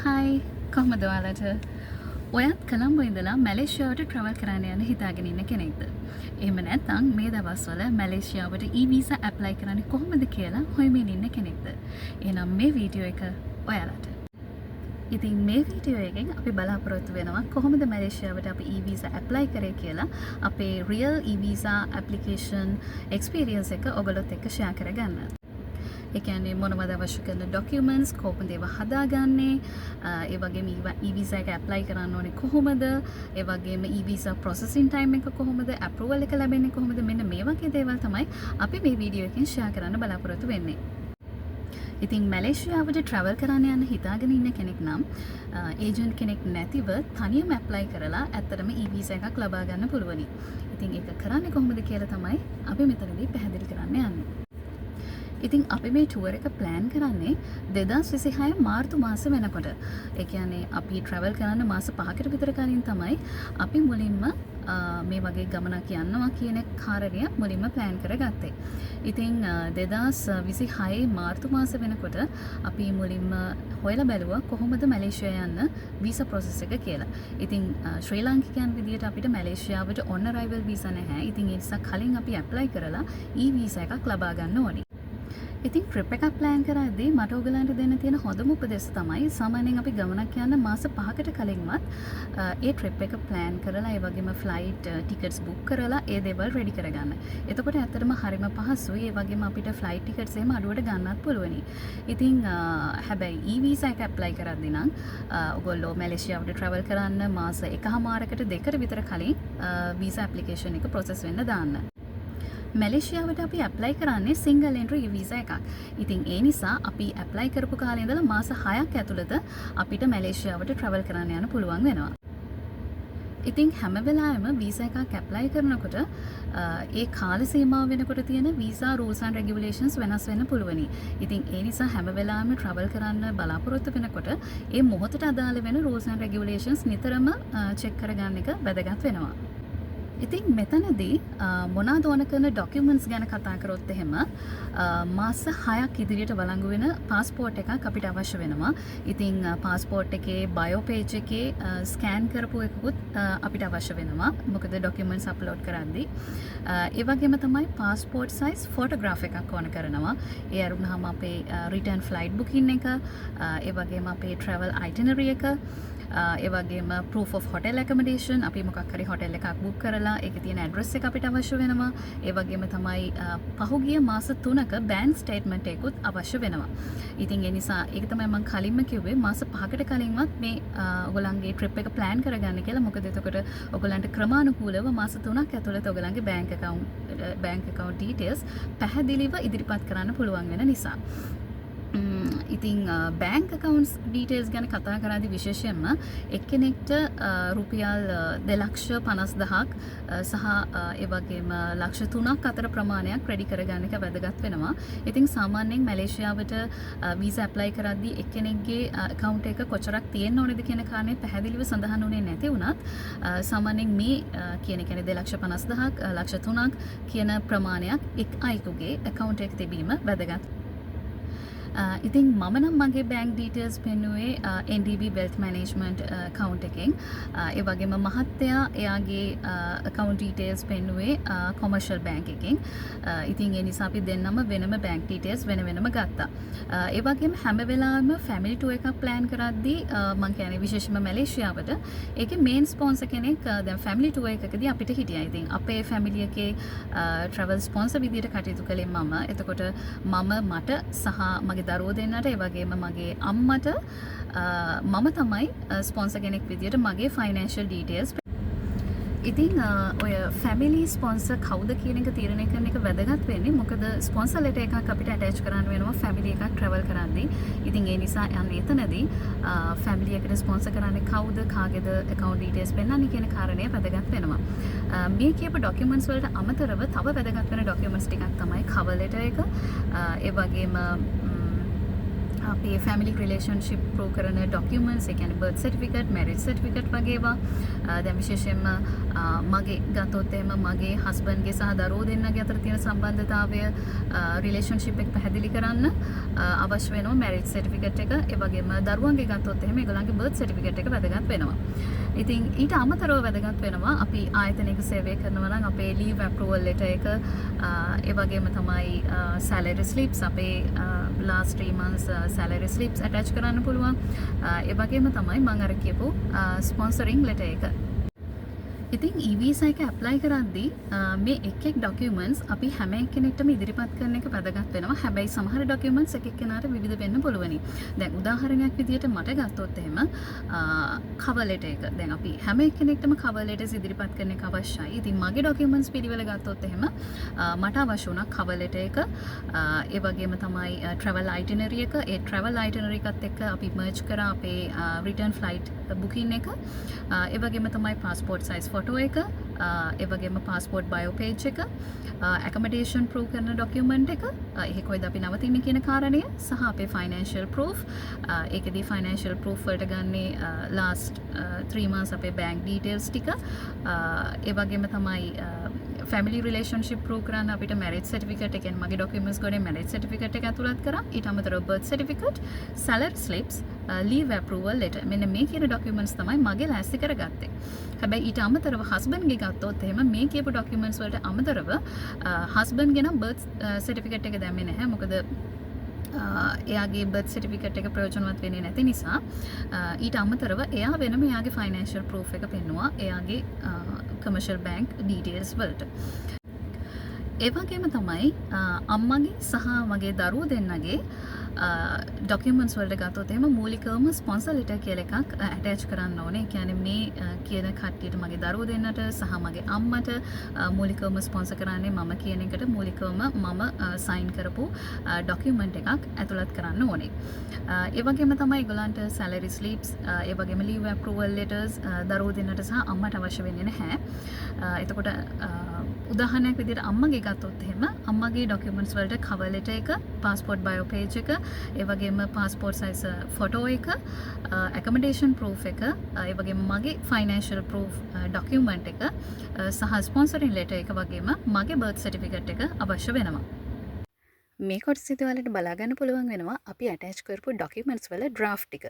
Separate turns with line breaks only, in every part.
හයි කොහොමද ඔයාලට ඔයත් කොළඹ ඉඳලා මැලේසියාවට ට්‍රැවල් කරන්න යන්න හිතාගෙන ඉන්න කෙනෙක්ද? එහෙම නැත්නම් මේ දවස්වල මැලේසියාවට E-visa ඇප්ලයි කරන්නේ කොහොමද කියලා හොයමින් ඉන්න කෙනෙක්ද? එහෙනම් මේ වීඩියෝ එක ඔයාලට. ඉතින් මේ වීඩියෝ එකෙන් අපි බලාපොරොත්තු වෙනවා කොහොමද මැලේසියාවට අපි E-visa ඇප්ලයි කරේ කියලා අපේ real E-visa application experience එක ඔයගොල්ලොත් එක්ක share කරගන්න. ඒ කියන්නේ මොනවද අවශ්‍ය කරන documents කොහොමද ඒවා හදාගන්නේ ඒ වගේම E-visa එක apply කරන්න ඕනේ කොහොමද ඒ වගේම E-visa processing time එක කොහොමද approval එක ලැබෙන්නේ කොහොමද මෙන්න මේ වගේ දේවල් තමයි අපි මේ වීඩියෝ එකෙන් share කරන්න බලාපොරොත්තු වෙන්නේ. ඉතින් මැලේසියාවට travel කරන්න යන්න හිතාගෙන ඉන්න කෙනෙක් නම් ඒජන්ට් කෙනෙක් නැතිව තනියම apply කරලා ඇත්තටම E-visa එකක් ලබා ගන්න පුළුවනි. ඉතින් ඒක කරන්නේ කොහොමද කියලා තමයි අපි මෙතනදී පැහැදිලි කරන්න යන්නේ. ඉතින් අපි මේ ටුවර් එක ප්ලෑන් කරන්නේ 2026 මාර්තු මාස වෙනකොට. ඒ කියන්නේ අපි ට්‍රැවල් කරන්න මාස 5කට විතර කලින් තමයි අපි මුලින්ම මේ වගේ ගමනක් යනවා කියන කාරණය මුලින්ම ප්ලෑන් කරගත්තේ. ඉතින් 2026 මාර්තු මාස වෙනකොට අපි මුලින්ම හොයලා බැලුවා කොහොමද මැලේසියා යන්න වීසා ප්‍රොසෙස් එක කියලා. ඉතින් ශ්‍රී ලාංකිකයන් විදියට අපිට මැලේසියාවට on arrival වීසා නැහැ. ඉතින් ඒ නිසා කලින් අපි ඇප්ලයි කරලා E-visa එකක් ලබා ගන්න ඕනේ. ඉතින් ට්‍රිප් එකක් ප්ලෑන් කරද්දී මට ඔයගලන්ට දෙන්න තියෙන හොඳම උපදෙස් තමයි සාමාන්‍යයෙන් අපි ගමනක් යන්න මාස 5කට කලින්වත් ඒ ට්‍රිප් එක ප්ලෑන් කරලා ඒ වගේම ෆ්ලයිට් ටිකට්ස් බුක් කරලා ඒ දේවල් රෙඩි කරගන්න. එතකොට ඇත්තටම හරිම පහසුයි. ඒ වගේම අපිට ෆ්ලයිට් ටිකට්ස් එහෙම අඩුවට ගන්නත් පුළුවනි. ඉතින් හැබැයි E-visa එක ඇප්ලයි කරද්දී නම් ඔයගොල්ලෝ මැලේසියාවට ට්‍රැවල් කරන්න මාස 1මාරකට 2කට විතර කලින් වීසා ඇප්ලිකේෂන් එක ප්‍රොසෙස් වෙන්න දාන්න. මැලේසියාවට අපි ඇප්ලයි කරන්නේ සිංගල් එන්ට්‍රි වීසා එකක්. ඉතින් ඒ නිසා අපි ඇප්ලයි කරපු කාලේ ඉඳලා මාස 6ක් ඇතුළත අපිට මැලේසියාවට ට්‍රැවල් කරන්න යන්න පුළුවන් වෙනවා. ඉතින් හැම වෙලාවෙම වීසා එකක් ඇප්ලයි කරනකොට ඒ කාල සීමාව වෙනකොට තියෙන වීසා rules and regulations වෙනස් වෙන්න පුළුවනි. ඉතින් ඒ නිසා හැම වෙලාවෙම ට්‍රැවල් කරන්න බලාපොරොත්තු වෙනකොට ඒ මොහොතට අදාළ වෙන rules and regulations නිතරම චෙක් කරගන්න එක වැදගත් වෙනවා. ඉතින් මෙතනදී මොනවාද ඕන කරන ඩොකියුමන්ට්ස් ගැන කතා කරොත් එහෙම මාස 6ක් ඉදිරියට වළංගු වෙන පාස්පෝර්ට් එකක් අපිට අවශ්‍ය වෙනවා. ඉතින් පාස්පෝර්ට් එකේ බයෝ පේජ් එකේ ස්කෑන් කරපු එකකුත් අපිට අවශ්‍ය වෙනවා. මොකද ඩොකියුමන්ට්ස් අප්ලෝඩ් කරද්දී ඒ වගේම තමයි පාස්පෝර්ට් සයිස් ෆොටෝග්‍රාෆ් එකක් ඕන කරනවා. ඒ අරුණාම අපේ රිටර්න් ෆ්ලයිට් බුකින් එක ඒ වගේම අපේ ට්‍රැවල් අයිටිනරි එක ඒ වගේම proof of hotel accommodation අපි මොකක් හරි හොටෙල් එකක් බුක් කරලා ඒකේ තියෙන ඇඩ්‍රස් එක අපිට අවශ්‍ය වෙනවා. ඒ වගේම තමයි පහුගිය මාස 3ක බැංක් ස්ටේට්මන්ට් එකකුත් අවශ්‍ය වෙනවා. ඉතින් ඒ නිසා ඒක තමයි මම කලින්ම කිව්වේ මාස 5කට කලින්වත් මේ ඔයගොල්ලන්ගේ ට්‍රිප් එක ප්ලෑන් කරගන්න කියලා. මොකද එතකොට ඔයගොල්ලන්ට ක්‍රමානුකූලව මාස 3ක් ඇතුළත ඔයගොල්ලන්ගේ බැංක් account details පැහැදිලිව ඉදිරිපත් කරන්න පුළුවන් වෙන නිසා. ඉතින් බැංක් accounts details ගැන කතා කරද්දී විශේෂයෙන්ම එක්කෙනෙක්ට රුපියල් 2,50,000ක් සහ ඒ වගේම ලක්ෂ 3ක් අතර ප්‍රමාණයක් රෙඩි කරගන්න එක වැදගත් වෙනවා. ඉතින් සාමාන්‍යයෙන් මැලේසියාවට වීසා ඇප්ලයි කරද්දී එක්කෙනෙක්ගේ account එක කොච්චරක් තියෙන්න ඕනේද කියන කාරණේ පැහැදිලිව සඳහන් වුණේ නැති වුණත් සාමාන්‍යයෙන් මේ කියන කියන්නේ 2,50,000ක් ලක්ෂ 3ක් කියන ප්‍රමාණයක් එක් අයෙකුගේ account එක තිබීම වැදගත්. ඉතින් මම නම් මගේ බැංක් ඩීටේල්ස් පෙන්නුවේ NDB Wealth Management account එකෙන්. ඒ වගේම මහත්තයා එයාගේ account details පෙන්නුවේ commercial bank එකෙන්. ඉතින් ඒ නිසා අපි දෙන්නම වෙනම bank details වෙන වෙනම ගත්තා. ඒ වගේම හැම වෙලාවෙම family tour එකක් plan කරද්දී මම කියන්නේ විශේෂයෙන්ම මැලේසියාවට ඒකේ main sponsor කෙනෙක් දැන් family tour එකකදී අපිට හිටියා. ඉතින් අපේ family එකේ travel sponsor විදියට කටයුතු කළේ මම. එතකොට මම මට සහ මගේ දරුවෝ දෙන්නට ඒ වගේම මගේ අම්මට මම තමයි ස්පොන්සර් කෙනෙක් විදියට මගේ ෆයිනෑන්ෂල් ඩීටේල්ස්. ඉතින් ඔය ෆැමිලි ස්පොන්සර් කවුද කියන එක තීරණය කරන එක වැදගත් වෙන්නේ. මොකද ස්පොන්සර් ලෙටර් එකක් අපිට ඇටච් කරන්න වෙනවා ෆැමිලි එකක් ට්‍රැවල් කරද්දී. ඉතින් ඒ නිසා යන්නේ එතනදී ෆැමිලි එකට ස්පොන්සර් කරන්නේ කවුද කාගේද account details පෙන්නන්නේ කියන කාරණය වැදගත් වෙනවා. මේ කියපු ඩොකියුමන්ට්ස් වලට අමතරව තව වැදගත් වෙන ඩොකියුමන්ට්ස් ටිකක් තමයි cover letter එක. ඒ වගේම අපේ ෆැමිලි රිලේෂන්ෂිප් ප්‍රූව් කරන ඩොකියුමන්ට්ස් ඒ කියන්නේ බර්ත් සර්ටිෆිකේට් මැරේජ් සර්ටිෆිකේට් වගේ ඒවා දැන් විශේෂයෙන්ම මගේ ගත්තොත් එහෙම මගේ හස්බන්ඩ්ගේ සහ දරුවෝ දෙන්නගේ අතර තියෙන සම්බන්ධතාවය රිලේෂන්ෂිප් එක පැහැදිලි කරන්න අවශ්‍ය වෙනවා මැරේජ් සර්ටිෆිකේට් එක ඒ වගේම දරුවන්ගේ ගත්තොත් එහෙම ඒගොල්ලන්ගේ බර්ත් සර්ටිෆිකේට් එක වැදගත් වෙනවා. ඉතින් ඊට අමතරව වැදගත් වෙනවා අපි ආයතනයක සේවය කරනවා නම් අපේ ලීව් අප්‍රූවල් ලෙටර් එක ඒ වගේම තමයි සැලරි ස්ලිප්ස් අපේ last 3 months salary slips attach කරන්න පුළුවන්. ඒ වගේම තමයි මම අර කියපු sponsoring letter එක. ඉතින් e-visa එක apply කරද්දී මේ එක් documents අපි හැම එක්කෙනෙක්ටම ඉදිරිපත් කරන එක වැදගත් වෙනවා. හැබැයි සමහර documents එක එක්කෙනාට විවිධ වෙන්න පුළුවනි. දැන් උදාහරණයක් විදිහට මට ගත්තොත් එහෙම cover letter එක. දැන් අපි හැම එක්කෙනෙක්ටම cover letters ඉදිරිපත් කරන එක අවශ්‍යයි. ඉතින් මගේ documents පිළිවෙල ගත්තොත් එහෙම මට අවශ්‍ය වුණා cover letter එක. ඒ වගේම තමයි travel itinerary එක. ඒ travel itinerary එකත් එක්ක අපි merge කරා අපේ return flight booking එක. ඒ වගේම තමයි passport size photo එක, ඒ වගේම passport bio page එක, accommodation proof කරන document එක, එහෙ කොයිද අපි නවතින්නේ කියන කාරණය සහ අපේ financial proof. ඒකෙදී financial proof වලට ගන්නේ last 3 months අපේ bank details ටික. ඒ වගේම තමයි family relationship proof කරන්න අපිට marriage certificate එක කියන්නේ මගේ documents ගොඩේ marriage certificate එක ඇතුළත් කරා. ඊට අමතරව birth certificate, salary slips, leave approval letter. මෙන්න මේ කියන documents තමයි මගේ ලෑස්ති කරගත්තේ. හැබැයි ඊට අමතරව husband ගේ ගත්තොත් එහෙම මේ කියපු documents වලට අමතරව husband ගේ නම් birth certificate එක දැම්මේ නැහැ. මොකද එයාගේ birth certificate එක ප්‍රයෝජනවත් වෙන්නේ නැති නිසා ඊට අමතරව එයා වෙනම එයාගේ financial proof එක පෙන්නුවා එයාගේ commercial bank details වලට. ඒ වගේම තමයි අම්මගේ සහ මගේ දරුවෝ දෙන්නගේ documents වලට ගත්තොත් එහෙම මූලිකවම sponsor letter කියලා එකක් attach කරන්න ඕනේ. ඒ කියන්නේ මේ කියන කට්ටියට මගේ දරුවෝ දෙන්නට සහ මගේ අම්මට මූලිකවම sponsor කරන්නේ මම කියන එකට මූලිකවම මම sign කරපු document එකක් ඇතුළත් කරන්න ඕනේ. ඒ වගේම තමයි ඒගොල්ලන්ට salary slips, ඒ වගේම leave approval letters දරුවෝ දෙන්නට සහ අම්මට අවශ්‍ය වෙන්නේ නැහැ. එතකොට උදාහරණයක් විදිහට අම්මගේ ගත්තොත් එහෙම අම්මගේ documents වලට cover letter එක, passport bio page එක, ඒ වගේම passport size photo එක, accommodation proof එක, ඒ වගේම මගේ financial proof document එක සහ sponsoring letter එක වගේම මගේ birth certificate එක අවශ්‍ය වෙනවා. මේ කොටසෙදි ඔයාලට බලා ගන්න පුළුවන් වෙනවා අපි attach කරපු documents වල draft ටික.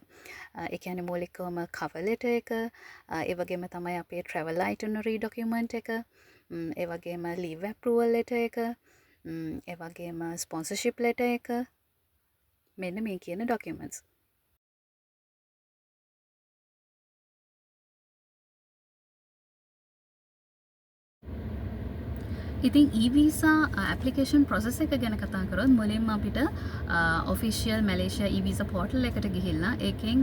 ඒ කියන්නේ මූලිකවම cover letter එක, ඒ වගේම තමයි අපේ travel itinerary document එක, ඒ වගේම leave approval letter එක, ඒ වගේම sponsorship letter එක, මෙන්න මේ කියන documents. ඉතින් e-visa application process එක ගැන කතා කරොත් මුලින්ම අපිට official Malaysia e-visa portal එකට ගිහිල්ලා ඒකෙන්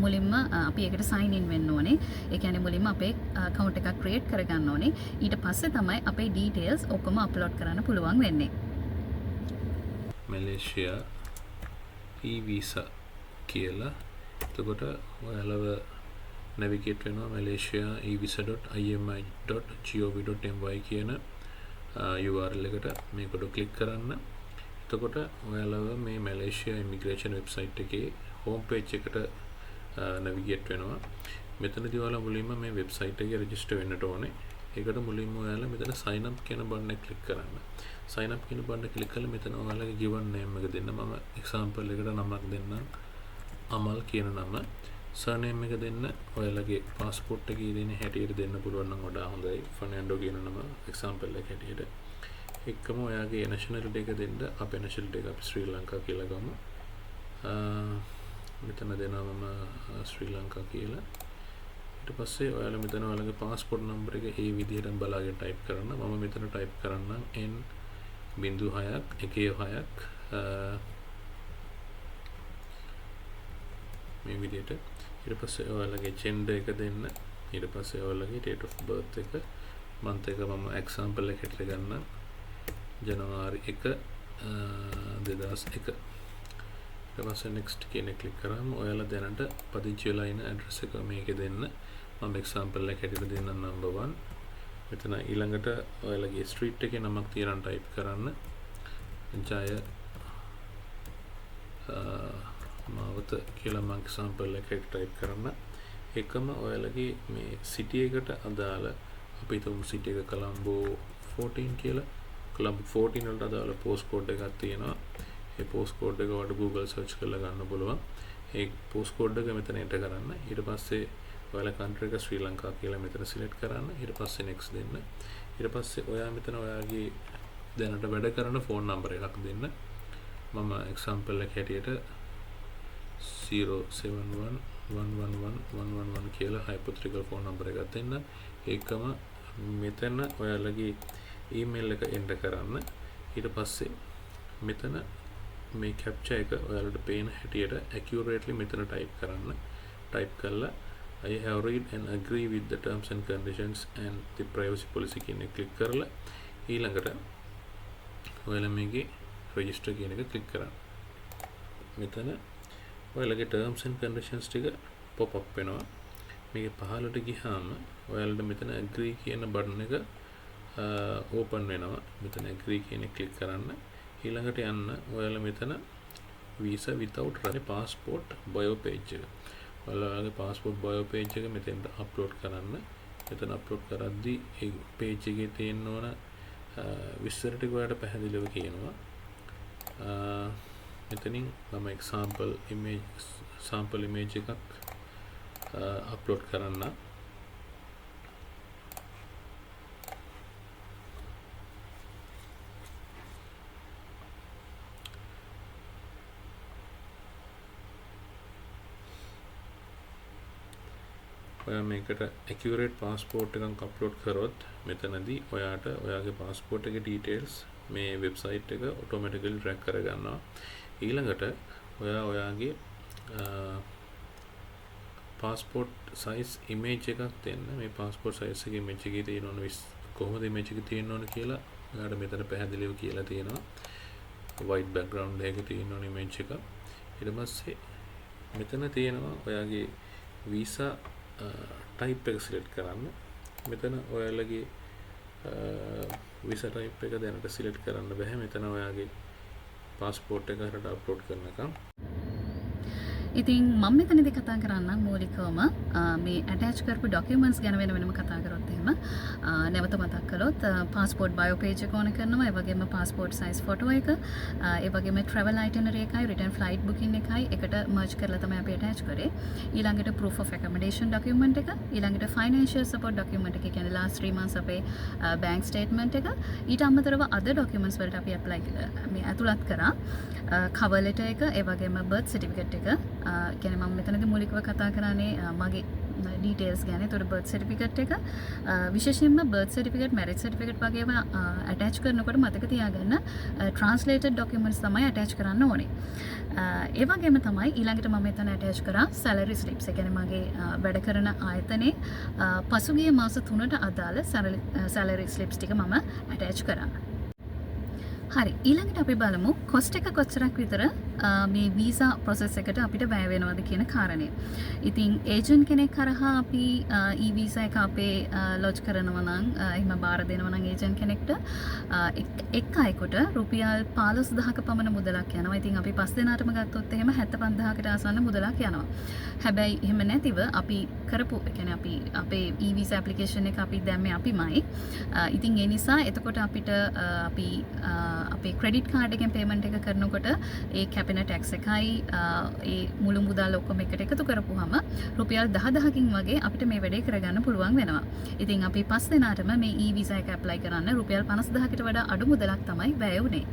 මුලින්ම අපි ඒකට sign in වෙන්න ඕනේ. ඒ කියන්නේ මුලින්ම අපේ account එකක් create කරගන්න ඕනේ. ඊට පස්සේ තමයි අපේ details ඔක්කොම upload කරන්න පුළුවන් වෙන්නේ.
Malaysia e-visa කියලා. එතකොට ඔයාලව navigate වෙනවා Malaysia evisa.imi.gov.my කියන URL එකට මේකට ක්ලික් කරන්න. එතකොට ඔයාලව මේ Malaysia immigration website එකේ home page එකට navigate වෙනවා. මෙතනදී ඔයාලා මුලින්ම මේ website එකේ register වෙන්නට ඕනේ. ඒකට මුලින්ම ඔයාලා මෙතන sign up කියන button එක ක්ලික් කරන්න. sign up කියන button එක ක්ලික් කරලා මෙතන ඔයාලගේ given name එක දෙන්න. මම example එකට නමක් දෙන්නම්. අමල් කියන නම. surname එක දෙන්න. ඔයාලගේ passport එකේ දෙන හැටියට දෙන්න පුළුවන් නම් වඩා හොඳයි. ෆර්නැන්ඩෝ කියන නම example එක හැටියට. එක්කම ඔයාගේ nationality එක දෙන්න. අපේ nationality එක අපි ශ්‍රී ලංකා කියලා ගමු. මෙතන දෙනවා මම ශ්‍රී ලංකා කියලා. ඊට පස්සේ ඔයාලා මෙතන ඔයාලගේ passport number එක ඒ විදිහට බලාගෙන type කරන්න. මම මෙතන type කරන්නම් N.6ක් 1.6ක් මේ විදිහට. ඊට පස්සේ ඔයාලගේ gender එක දෙන්න. ඊට පස්සේ ඔයාලගේ date of birth එක month එක මම example එකකට ගන්නම්. ජනවාරි 1 2001. ඊට පස්සේ next කියන එක click කරාම ඔයාලා දැනට පදිංචි වෙලා ඉන්න address එක මේකේ දෙන්න. මම example එකකට දෙන්නම් number 1. මෙතන ඊළඟට ඔයාලගේ street එකේ නමක් තියලා type කරන්න. ජය මාවත කියලා මම එක්සැම්පල් එකක් ටයිප් කරන්න. එකම ඔයාලගේ මේ සිටි එකට අදාළ අපි තුමු සිටි එක කොළඹෝ 14 කියලා. කොළඹ 14 වලට අදාළ පෝස්ට් කෝඩ් එකක් තියෙනවා. ඒ පෝස්ට් කෝඩ් එක වඩ Google search කරලා ගන්න පුළුවන්. ඒ පෝස්ට් කෝඩ් එක මෙතන එන්ටර් කරන්න. ඊට පස්සේ ඔයාලා country එක ශ්‍රී ලංකා කියලා මෙතන select කරන්න. ඊට පස්සේ next දෙන්න. ඊට පස්සේ ඔයා මෙතන ඔයාගේ දැනට වැඩ කරන phone number එකක් දෙන්න. මම example එක හැටියට 071111111 කියලා hypothetical phone number එකක් දෙන්න. ඒකම මෙතන ඔයාලගේ email එක enter කරන්න. ඊට පස්සේ මෙතන මේ captcha එක ඔයාලට පේන හැටියට accurately මෙතන type කරන්න. type කරලා I have read and agree with the terms and conditions and the privacy policy කියන එක click කරලා ඊළඟට ඔයාලා මේකේ register කියන එක click කරන්න. මෙතන ඔයාලගේ terms and conditions ටික pop up වෙනවා. මේකේ පහළට ගියාම ඔයාලට මෙතන agree කියන button එක open වෙනවා. මෙතන agree කියන එක click කරන්න. ඊළඟට යන්න ඔයාලා මෙතන visa without passport bio page එක. ඔයාලගේ passport bio page එක මෙතෙන්ට upload කරන්න. මෙතන upload කරද්දී ඒ page එකේ තියෙන ඕන විස්තර ටික ඔයාලට පැහැදිලිව කියනවා. මෙතනින් මම sample image එකක් upload කරන්න. ඔයා මේකට accurate passport එකක් upload කරොත් මෙතනදී ඔයාට ඔයාගේ passport එකේ details මේ website එක automatically track කරගන්නවා. ඊළඟට ඔයාගේ passport size image එකක් දෙන්න. මේ passport size එකේ image එකේ තියෙන ඕන කොහොමද image එක තියෙන්න ඕන කියලා ඔයාට මෙතන පැහැදිලිව කියලා තියෙනවා. white background එකක තියෙන ඕන image එක. ඊට පස්සේ මෙතන තියෙනවා ඔයාගේ visa type එක select කරන්න. මෙතන ඔයාලගේ visa type එක දැනට select කරන්න බෑ. මෙතන ඔයාගේ passport එක හරියට upload කරනකම්.
ඉතින් මම මෙතනදී කතා කරන්න මූලිකවම මේ attach කරපු documents ගැන වෙනම කතා කරොත් එහෙම නැවත මතක් කළොත් passport bio page එක ඕන කරනවා. ඒ වගේම passport size photo එක, ඒ වගේම travel itinerary එකයි return flight booking එකයි එකට merge කරලා තමයි අපි attach කරේ. ඊළඟට proof of accommodation document එක, ඊළඟට financial support document එක, කියන්නේ last 3 months අපේ bank statement එක. ඊට අමතරව other documents වලට අපි apply මේ ඇතුළත් කරා. cover letter එක, ඒ වගේම birth certificate එක. කියන්නේ මම මෙතනදී මූලිකව කතා කරන්නේ මගේ details ගැන. ඒතකොට birth certificate එක විශේෂයෙන්ම birth certificate, marriage certificate වගේම attach කරනකොට මතක තියාගන්න translated documents තමයි attach කරන්න ඕනේ. ඒ වගේම තමයි ඊළඟට මම මෙතන attach කරා salary slips. ඒ කියන්නේ මගේ වැඩ කරන ආයතනයේ පසුගිය මාස 3ට අදාළ salary slips ටික මම attach කරා. හරි, ඊළඟට අපි බලමු cost එක කොච්චරක් විතර මේ visa process එකට අපිට වැය වෙනවද කියන කාරණය. ඉතින් agent කෙනෙක් කරහා අපි e-visa එක අපේ lodge කරනවා නම් එහෙම බාර දෙනවා නම් agent කෙනෙක්ට එක් අයෙකුට රුපියල් 15000ක පමණ මුදලක් යනවා. ඉතින් අපි 5 දෙනාටම ගත්තොත් එහෙම 75000කට ආසන්න මුදලක් යනවා. හැබැයි එහෙම නැතිව අපි කරපු, ඒ කියන්නේ අපි අපේ e-visa application එක අපි දැම්මේ අපිමයි. ඉතින් ඒ නිසා එතකොට අපිට අපි අපේ ක්‍රෙඩිට් කාඩ් එකෙන් පේමන්ට් එක කරනකොට ඒ කැපෙන ටැක්ස් එකයි ඒ මුළු මුදල් ඔක්කොම එකට එකතු කරපුවාම රුපියල් 10000කින් වගේ අපිට මේ වැඩේ කරගන්න පුළුවන් වෙනවා. ඉතින් අපි 5 දෙනාටම මේ e-visa එක ඇප්ලයි කරන්න රුපියල් 50000කට වඩා අඩු මුදලක් තමයි වැය වුනේ.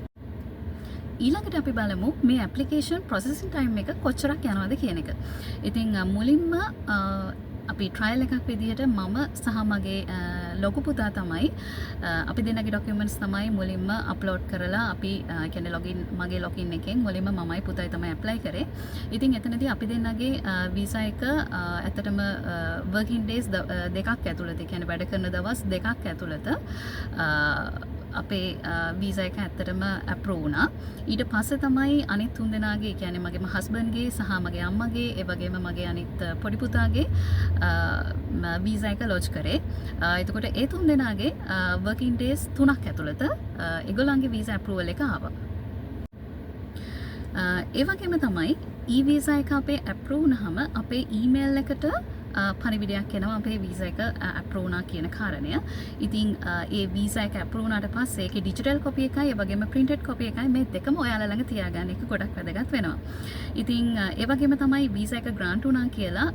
ඊළඟට අපි බලමු මේ ඇප්ලිකේෂන් ප්‍රොසෙසින් ටයිම් එක කොච්චරක් යනවද කියන එක. ඉතින් මුලින්ම අපි ට්‍රයිල් එකක් විදිහට මම සහ මගේ ලොකු පුතා තමයි අපි දෙන්නගේ ડોකියුමන්ට්ස් තමයි මුලින්ම අප්ලෝඩ් කරලා අපි කියන්නේ ලොගින් මගේ ලොගින් එකෙන් මුලින්ම මමයි පුතයි තමයි ඇප්ලයි කරේ. ඉතින් එතනදී අපි දෙන්නගේ වීසා එක ඇත්තටම වර්කින් ඩේස් දෙකක් ඇතුළත, කියන්නේ වැඩ කරන දවස් දෙකක් ඇතුළත අපේ වීසා එක ඇත්තටම අප්‍රූව් වුණා. ඊට පස්සේ තමයි අනිත් තුන් දෙනාගේ, කියන්නේ මගේම හස්බන්ඩ්ගේ සහ මගේ අම්මගේ, ඒ වගේම මගේ අනිත් පොඩි පුතාගේ වීසා එක ලොජ් කරේ. එතකොට ඒ තුන් දෙනාගේ වර්කින් ඩේස් 3ක් ඇතුළත ඒගොල්ලන්ගේ වීසා අප්‍රූවල් එක ආවා. ඒ වගේම තමයි e-visa එක අපේ approve වුණාම අපේ email එකට පණිවිඩයක් එනවා අපේ වීසා එක approve වුණා කියන කාරණය. ඉතින් ඒ වීසා එක approve වුණාට පස්සේ ඒකේ digital copy එකයි ඒ වගේම printed copy එකයි මේ දෙකම ඔයාලා ළඟ තියාගන්න එක ගොඩක් වැදගත් වෙනවා. ඉතින් ඒ වගේම තමයි වීසා එක grant වුණා කියලා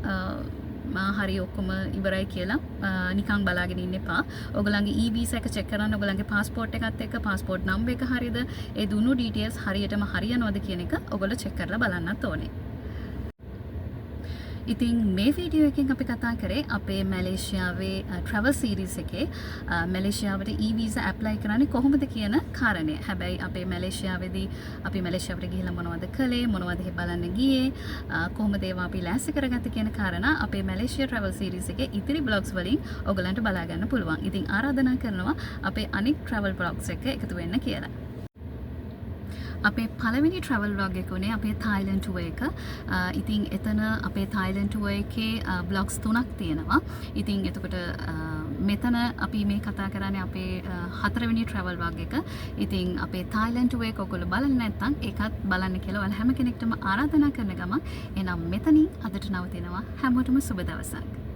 හරි ඔක්කොම ඉවරයි කියලා නිකන් බලාගෙන ඉන්න එපා. ඔයගලගේ e-visa එක check කරන්න ඔයගලගේ passport එකත් එක්ක passport number එක හරියද ඒ දුන්නු details හරියටම හරියනවද කියන එක ඔයගොල්ලෝ check කරලා බලන්නත් ඕනේ. ඉතින් මේ වීඩියෝ එකෙන් අපි කතා කරේ අපේ මැලේසියාවේ travel series එකේ මැලේසියාවට e-visa apply කරන්නේ කොහොමද කියන කාරණය. හැබැයි අපේ මැලේසියාවේදී අපි මැලේසියාවට ගිහිල්ලා මොනවද කළේ, මොනවද බලන්න ගියේ, කොහොමද ඒවා අපි ලෑස්ති කරගත්තේ කියන කාරණා අපේ මැලේසියා travel series එකේ ඉතිරි blogs වලින් ඔයගලන්ට බලා ගන්න පුළුවන්. ඉතින් ආරාධනා කරනවා අපේ අනෙක් travel blogs එක එකතු වෙන්න කියලා. අපේ පළවෙනි travel vlog එක උනේ අපේ Thailand tour එක. ඉතින් එතන අපේ Thailand tour එකේ vlogs 3ක් තියෙනවා. ඉතින් එතකොට මෙතන අපි මේ කතා කරන්නේ අපේ හතරවෙනි travel vlog එක. ඉතින් අපේ Thailand tour එක ඔයගොල්ලෝ බලන්න නැත්නම් ඒකත් බලන්න කියලා ඔයාලා හැම කෙනෙක්ටම ආරාධනා කරන ගමන් එනම් මෙතනින් අදට නවතිනවා. හැමෝටම සුබ දවසක්.